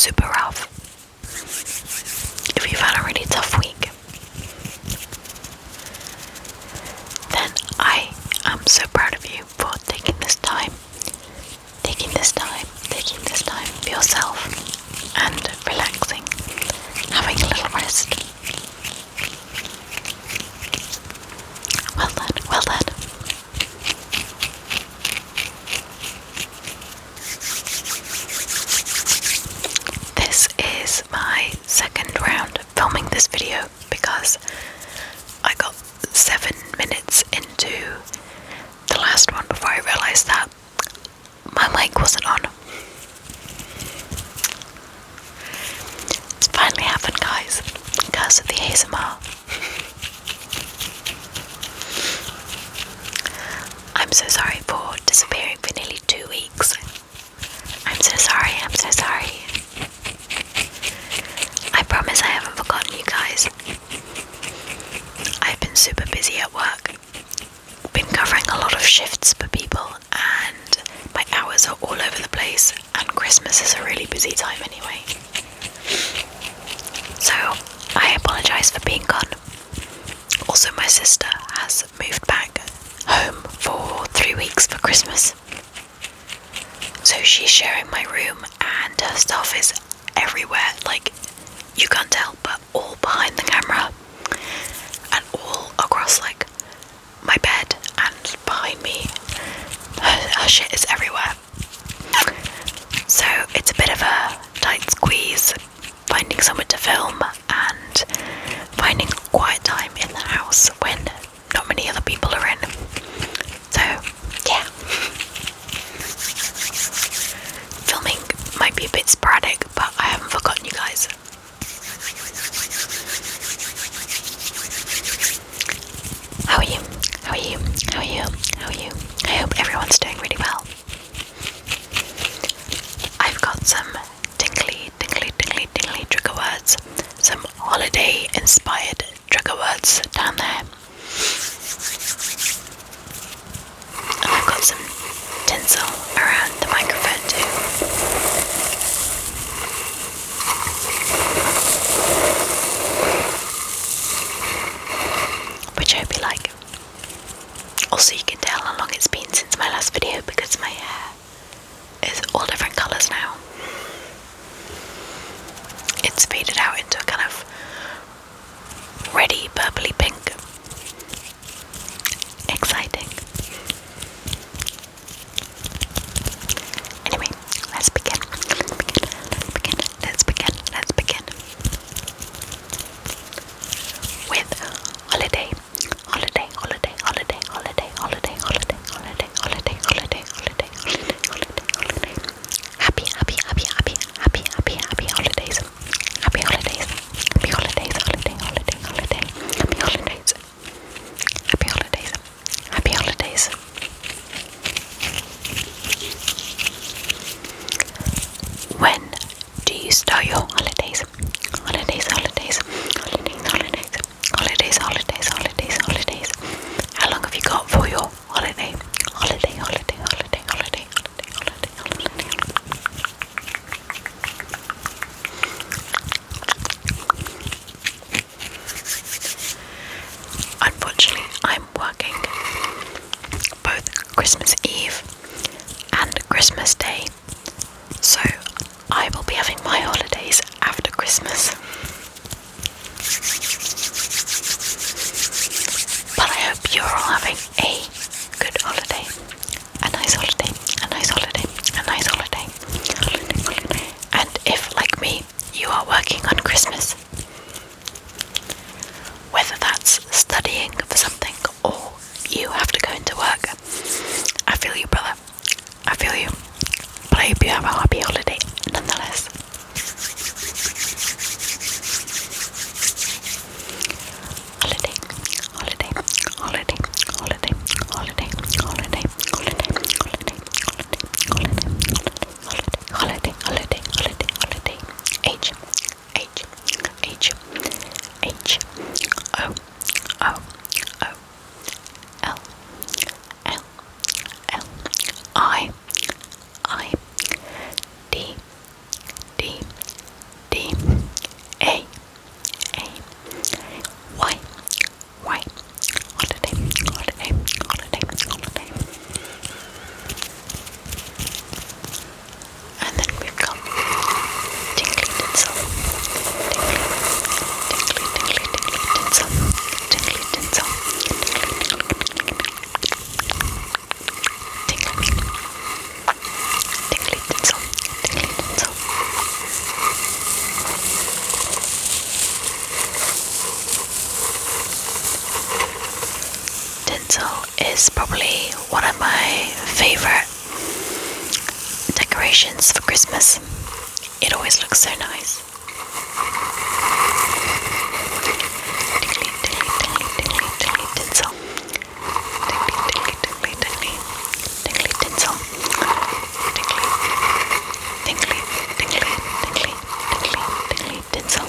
super rough, if you've had a really tough week, then I am so proud of you for taking this time for yourself and relaxing, having a little rest. Well done, well done. This is my second round filming this video because I got 7 minutes into the last one before I realised that my mic wasn't on. It's finally happened, guys, because of the ASMR. I'm so sorry for disappearing for nearly 2 weeks. I'm so sorry. I promise I haven't forgotten you guys. I've been super busy at work. Been covering a lot of shifts for people and my hours are all over the place, and Christmas is a really busy time anyway. So I apologise for being gone. Also, my sister has moved back home for 3 weeks for Christmas. So she's sharing my room and her stuff is everywhere, like you can't tell, but all behind the camera and all across like my bed and behind me. Her shit is everywhere. So it's a bit of a tight squeeze finding somewhere to film and finding quiet time in the house when not many other people are in. So yeah, filming might be a bit sporadic, but I haven't forgotten you guys. How are you? I hope everyone's doing really well. I've got some tingly trigger words, some holiday inspired trigger words down there. And I've got some tinsel around the microphone too. Which I hope you like. Also, you can tell how long it's been since my last video because my hair is all different colours now. It's faded out into a kind of reddy purpley pink. Exciting. Anyway, let's begin. With holiday. Happy holidays. Happy holidays. When do you start your holidays? Holidays. How long have you got for your holiday? Unfortunately, I'm working both Christmas Eve and Christmas Day, so I will be having my holidays after Christmas. But I hope you're all having a tinsel is probably one of my favourite decorations for Christmas. It always looks so nice. Tingly, tingly, tingly, tingly, tingly tinsel. Tingly, tingly, tingly, tingly tinsel. Tingly, tingly, tingly, tingly, tingly, tingly tinsel.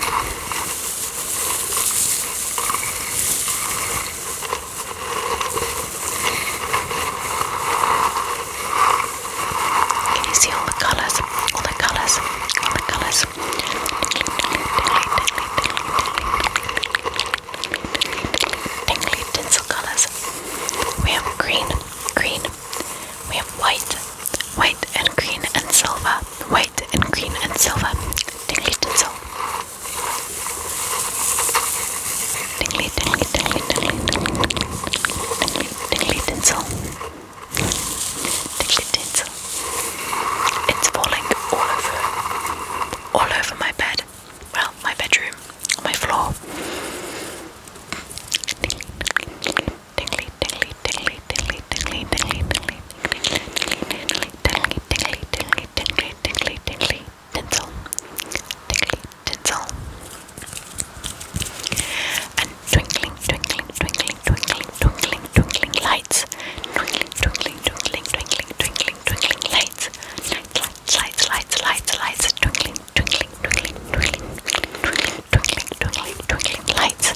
Can you see all the colours? All the colours? All the colours? Tingly tinsel colours. We have green, green. We have white, white and green and silver. White and green and silver. Tingly tinsel. Tingly, tingly, tingly, tingly, tingly, tingly tinsel. Tingly tinsel. It's falling all over my bed. Well, my bedroom, my floor. Tingly, tingly, tingly, tingly, tingly, tingly, tingly, tingly, tingly, tingly, tingly, tingly, tingly, tingly, tinsel. Tingly tinsel. And twinkling, twinkling, twinkling, twinkling, twinkling, twinkling lights. Twinkling, twinkling, twinkling, twinkling, twinkling, twinkling lights. Lights, lights, lights, lights. Twinkling, twinkling, twinkling, twinkling, twinkling, twinkling, twinkling, twinkling lights.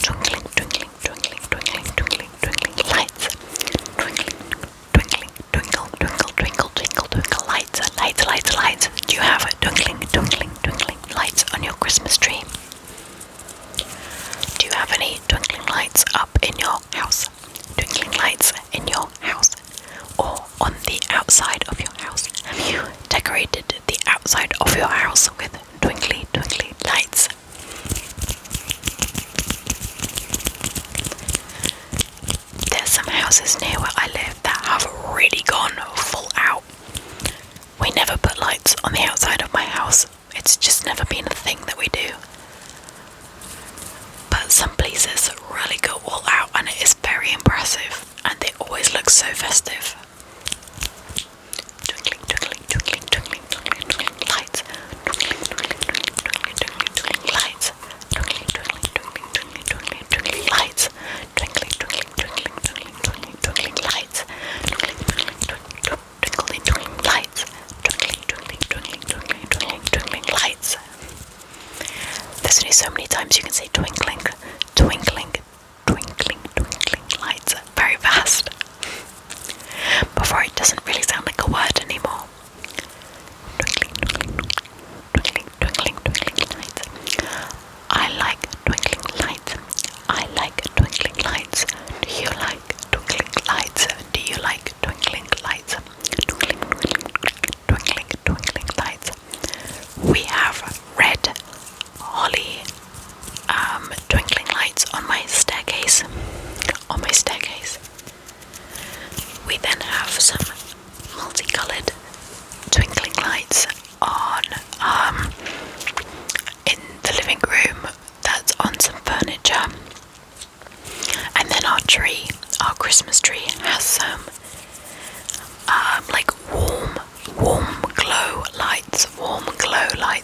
Twinkling, twinkling, twinkling, twinkling, twinkling, twinkling lights. Twinkling, twinkling, twinkle, twinkle, twinkle, twinkle, twinkle lights. Lights, lights, lights. Do you have twinkling, twinkling, twinkling lights on your Christmas tree? Do you have any twinkling lights up in your house? Twinkling lights in your house or on the outside of your house? Have you decorated the outside of your house with twinkly, twinkly lights? There's some houses near where I live that have really gone full out. We never put lights on the outside of my house. It's just never been a thing that we do. But some places really go all out and it is very impressive and they always look so festive. Twinkling, twinkling, twinkling, twinkling, twinkling, twinkling lights. Twinkling, twinkling, twinkling, twinkling, twinkling, twinkling lights. Twinkling, twinkling, twinkling, twinkling, twinkling, twinkling lights. Twinkling, twinkling, twinkling, twinkling, twinkling, twinkling lights. Twinkling, twinkling, twinkling, twinkling lights. Twinkling, twinkling, twinkling, twinkling, twinkling, twinkling lights. There's only so many times you can say twinkling, twinkling, twinkling, twinkling lights very fast before it doesn't really sound like a word anymore. Twinkling, twinkling, twinkling, twinkling, twinkling lights. I like twinkling lights. I like twinkling lights. Do you like twinkling lights? Do you like twinkling lights? Twinkling, twinkling, twinkling, twinkling lights. We have red holly twinkling lights on my staircase. On my staircase. We then have some multicoloured twinkling lights on in the living room that's on some furniture. And then our tree, our Christmas tree, has some like warm glow lights,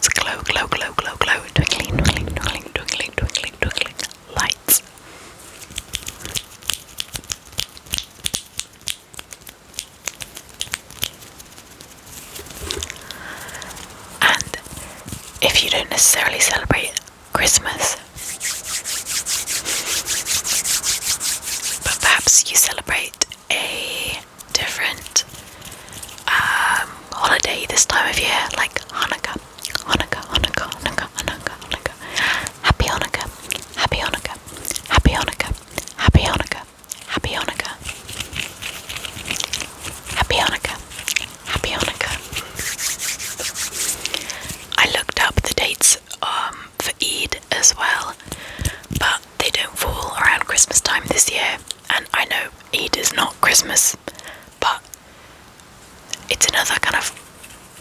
glow, glow, glow, glow, glow, twinkling, twinkling, twinkling, twinkling, twinkling, twinkling lights. And if you don't necessarily celebrate Christmas, but perhaps you celebrate a different holiday this time of year, like Hanukkah. Hanukkah, Hanukkah, Hanukkah, Hanukkah, Hanukkah. Happy Hanukkah, Happy Hanukkah, Happy Hanukkah, Happy Hanukkah, Happy Hanukkah. Happy Hanukkah, Happy Hanukkah. I looked up the dates for Eid as well, but they don't fall around Christmas time this year. And I know Eid is not Christmas, but it's another kind of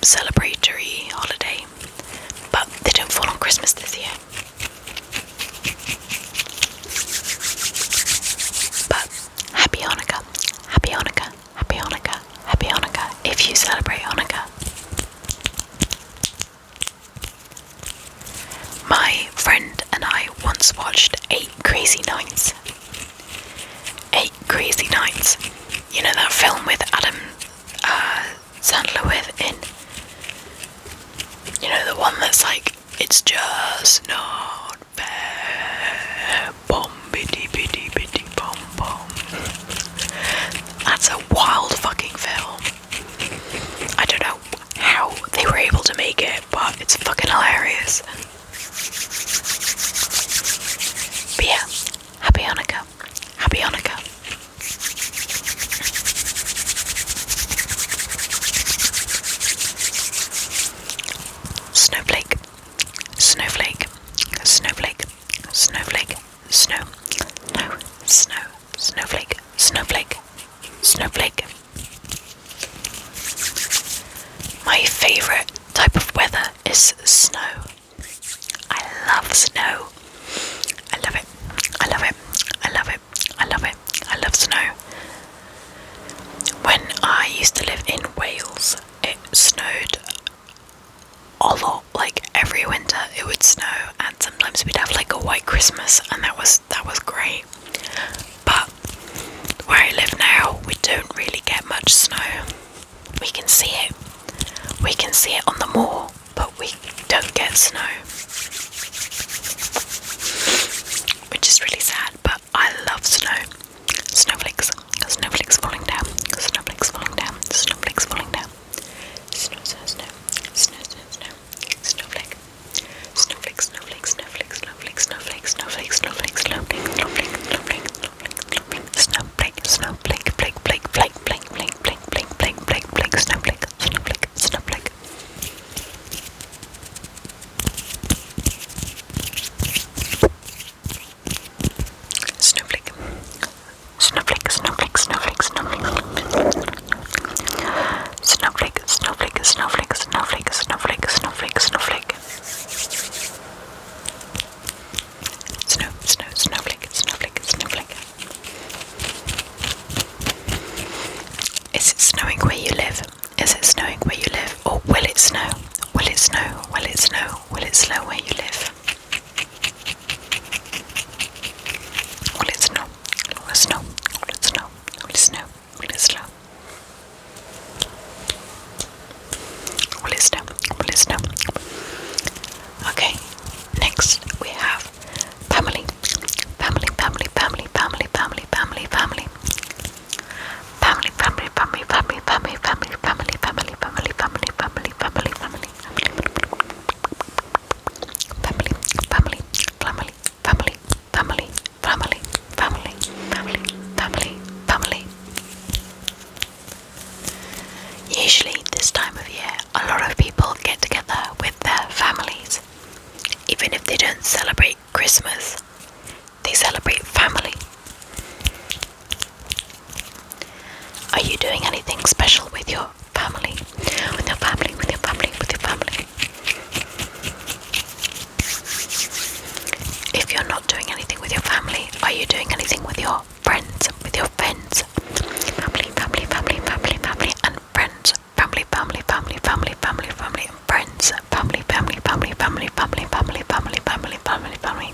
celebratory holiday, but they don't fall on Christmas this year. But if you celebrate Hanukkah. My friend and I once watched 8 Crazy Nights. 8 Crazy Nights. You know that film with Adam Sandler in? You know, the one that's like, it's just not fair. Bom bitty bitty bitty bom bom. That's a wild fucking film. I don't know how they were able to make it, but it's fucking hilarious. But yeah, happy Hanukkah. Happy Hanukkah. Snowflake. Snowflake. Snowflake. Snowflake. Snow. No. Snow. Snowflake. Snowflake. Snowflake. My favourite type of weather is snow. I love snow. I love it. I love it. I love it. I love it. I love snow. When I used to live in Wales, it snowed a lot. Like every winter it would snow, and sometimes we'd have like a white Christmas, and that was great. But where I live now, we don't really get much snow. We can see it. We can see it on the moor, but we don't get snow. Which is really sad, but I love snow. Snowflakes. Snowflakes falling down. Snowflakes falling down. Snowflakes falling down. Snow, snow, snow. Snow, snow, snow. Snowflake. Snowflake, snowflake, snowflake, snowflake, snowflake, snowflake, snowflake, snowflake, snowflake, snowflake, snowflake, snowflake, snowflake, flake, flake, flake, flake, flake, flake, flake, flake, flake, flake, snowflake, snowflake, snowflake. Snowflake. Snowflake, snowflake, snowflake, snowflake. Snowflake, snowflake, snowflake, snowflake, snowflake, snowflake, snowflake. Snow, snow, snowflake, snowflake, snowflake. Is it snowing where you live? Is it snowing where you live? Or will it snow? Will it snow? Will it snow? Will it snow where you live? Will it snow? Will it snow? Will it snow? Will it snow? Will it snow? Will it snow? Will it snow? Okay, next we have family. Family, family, family, family, family, family, family. Family, family, family, family, family, family, family, family, family, family, family, family, family. Family, family, family, family, family, family, family, family, family, family. Usually this time of year, a lot of people get together with their families. Even if they don't celebrate Christmas, they celebrate family. Are you doing anything special with your family? With your family, with your family, with your family? If you're not doing anything with your family, are you doing anything with your friends? With your friends? Family, family, family, family, family, and friends. Family, family, family, family, family, family, and friends. Family, family, family, family, family, family, family, family, family, family.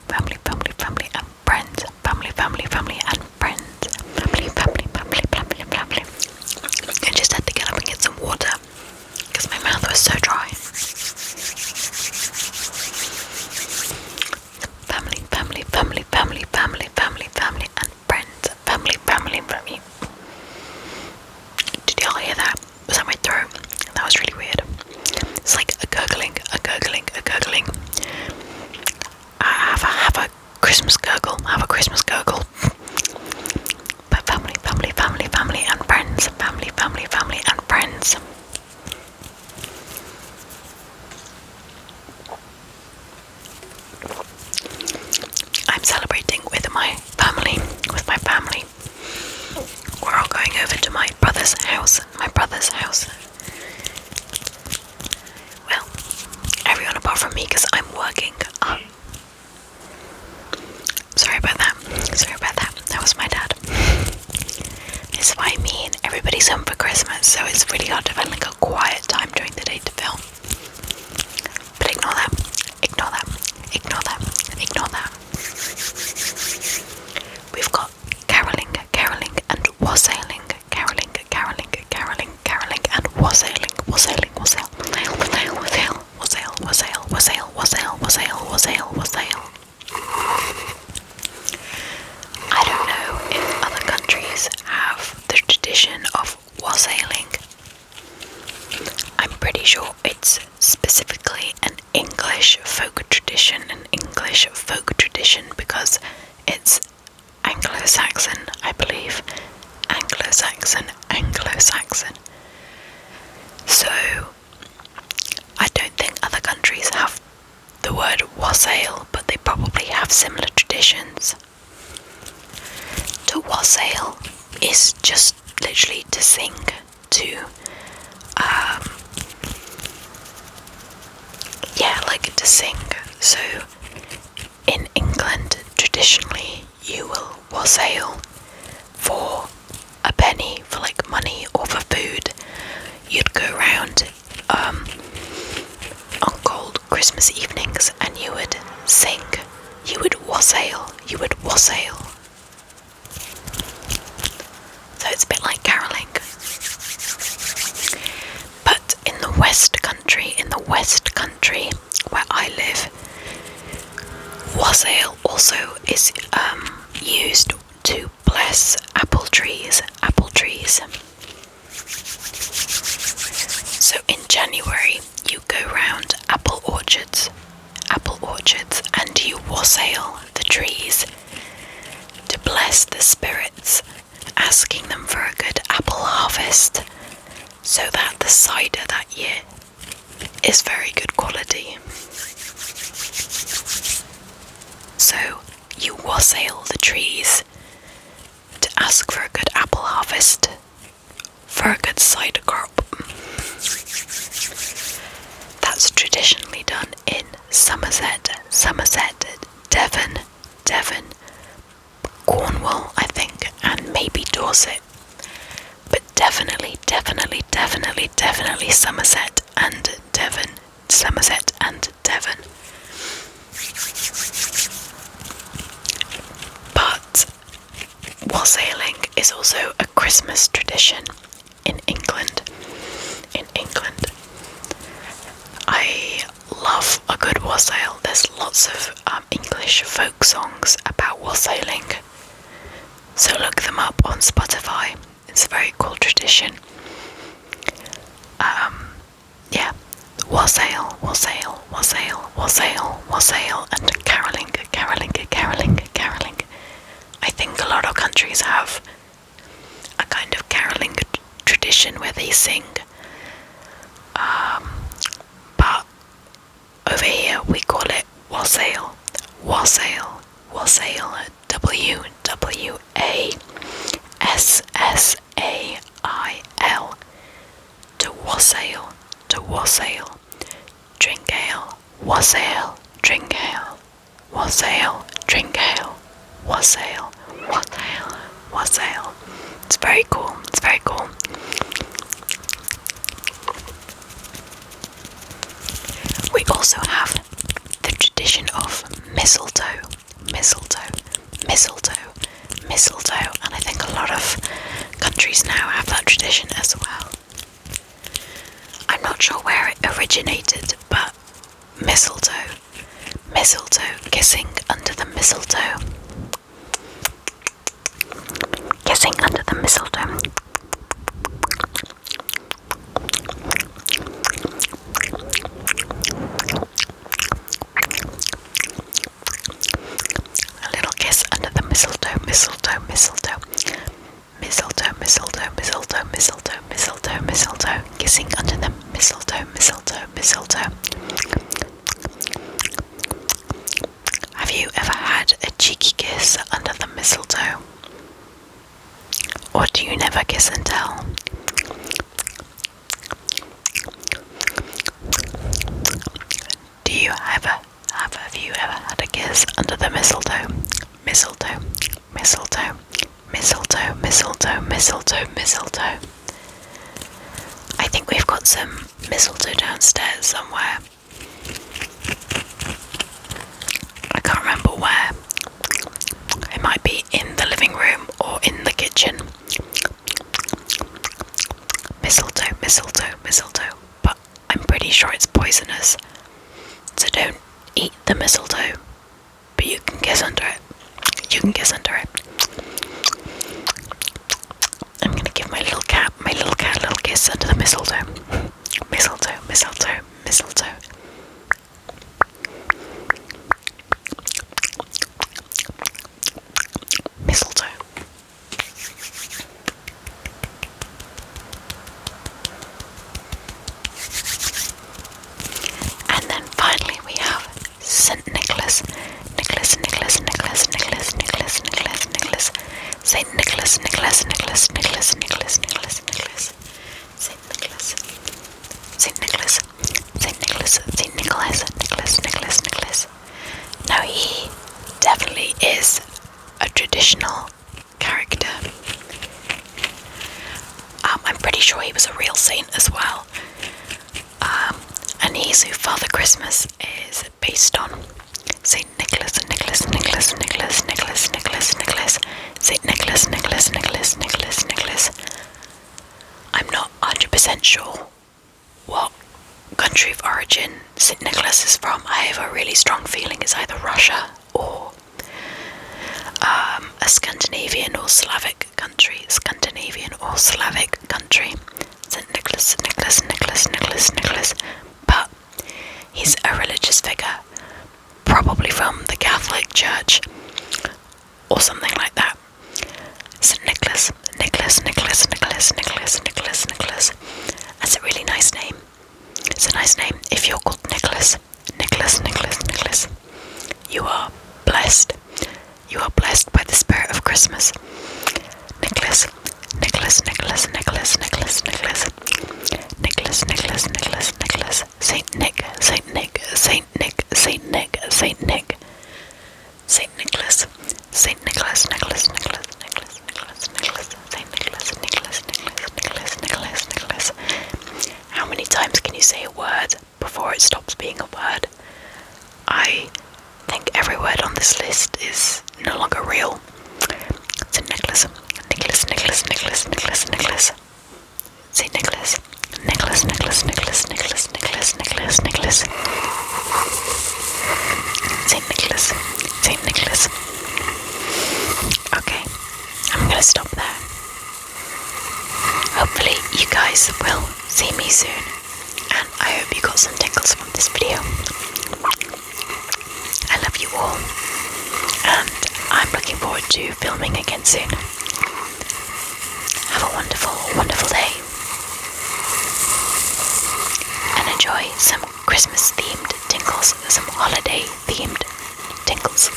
Family, family, family, and friends. Family, family, family, and friends. Family, family, family, family, family. I just had to get up and get some water because my mouth was so dry. Family, family, family, family, family, family, family, and friends. Family, family, family. Did y'all hear that? Was that my throat? That was really weird. It's like a gurgling, a gurgling, a gurgling. Have a Christmas gurgle. Have a Christmas gurgle. But family, family, family, family, and friends. Family, family, family, and friends. I'm celebrating with my family. With my family. We're all going over to my brother's house. My brother's house. Well, everyone apart from me, because I'm working. Sorry about that. Sorry about that. That was my dad. It's why me and everybody's home for Christmas. Christmas, so it's really hard to find like a quiet time during the day to film. But ignore that, ignore that, ignore that, ignore that. We've got caroling, caroling and wassailing, caroling, caroling, caroling, caroling and wassailing, wassailing, wassail, wassail, wassail, wassail, wassail, wassail, wassail, wassail, wassail, wassail. I don't know if other countries have the tradition of wassailing. I'm pretty sure it's specifically an English folk tradition, because it's Anglo-Saxon, I believe. Anglo-Saxon. So, I don't think other countries have the word wassail, but they probably have similar traditions. To wassail is just literally to sing, to sing. So in England, traditionally, you will wassail for a penny, for like money or for food. You'd go around on cold Christmas evenings and you would sing. You would wassail. So it's a bit like caroling. But in the West Country where I live, wassail also is used to bless apple trees. So in January you go round apple orchards and you wassail the trees to bless the spirits, asking them for a good apple harvest so that the cider that year is very good quality. So you wassail the trees to ask for a good apple harvest, for a good cider crop. That's traditionally done in Somerset, Devon, Cornwall, I think, and maybe Dorset. But definitely Somerset and Devon. But wassailing is also a Christmas tradition in England. I love a good wassail. There's lots of English folk songs about wassailing, so look them up on Spotify. It's a very cool tradition. Wassail, and caroling. I think a lot of countries have a kind of caroling tradition where they sing. But over here we call it wassail. WWASSAIL. To wassail. Drink ale. Wassail. Drink ale. Wassail. It's very cool. We also have the tradition of mistletoe, and I think a lot of countries now have that tradition as well. I'm not sure where it originated, but mistletoe, kissing under the mistletoe. A little kiss under the mistletoe. Kissing under the mistletoe. Have you ever had a cheeky kiss under the mistletoe? Or do you never kiss and tell? Have you ever had a kiss under the mistletoe? Mistletoe. I think we've got some mistletoe downstairs somewhere. I can't remember where. It might be in the living room or in the kitchen. Mistletoe, mistletoe, mistletoe. But I'm pretty sure it's poisonous. So don't eat the mistletoe. But you can kiss under it. You can kiss under it. I'm gonna give my little cat a little kiss under the mistletoe. Mistletoe, mistletoe, mistletoe. Mistletoe. And then finally we have St. Nicholas. Nicholas, Nicholas, Nicholas, Nicholas, Nicholas, Nicholas, Nicholas. St. Nicholas, Nicholas, Nicholas, Nicholas, Nicholas, Nicholas, Nicholas. St. Nicholas. St. Nicholas. St. Nicholas. St. Nicholas. Nicholas, Nicholas, Nicholas. Now he definitely is a traditional character. I'm pretty sure he was a real saint as well. And he's who Father Christmas is based on. Saint Nicholas, Nicholas, Nicholas, Nicholas, Nicholas, Nicholas, Nicholas. Saint Nicholas, Nicholas, Nicholas, Nicholas, Nicholas. I'm not 100% sure what country of origin Saint Nicholas is from. I have a really strong feeling it's either Russia or a Scandinavian or Slavic country. Scandinavian or Slavic country. St. Nicholas, Nicholas, Nicholas, Nicholas, Nicholas. But he's a religious figure, probably from the Catholic Church or something like that. St. Nicholas, Nicholas, Nicholas, Nicholas, Nicholas, Nicholas, Nicholas. That's a really nice name. It's a nice name. If you're called Nicholas, Nicholas, Nicholas, Nicholas, you are blessed. You are blessed by the spirit of Christmas. Nicholas, Nicholas, Nicholas, Nicholas, Nicholas, Nicholas, Nicholas, Nicholas, Nicholas, Nicholas, Saint Nick, Saint Nick, Saint Nick, Saint Nick, Saint Nick, Saint Nicholas, Saint Nicholas, Nicholas, Nicholas, Nicholas, Nicholas, Nicholas, Saint Nicholas, Nicholas, Nicholas, Nicholas, Nicholas, Nicholas. How many times can you say a word before it stops being a word? I think every word on this list is no longer real. St. Nicholas, Nicholas, Nicholas, Nicholas, Nicholas, Nicholas. St. Nicholas, Nicholas, Nicholas, Nicholas, Nicholas, Nicholas, Nicholas, Nicholas. St. Nicholas, St. Nicholas. Okay, I'm gonna stop there. Hopefully you guys will see me soon, and I hope you got some tingles from this video. I love you all, and I'm looking forward to filming again soon. Have a wonderful, wonderful day, and enjoy some Christmas themed tingles, some holiday themed tingles.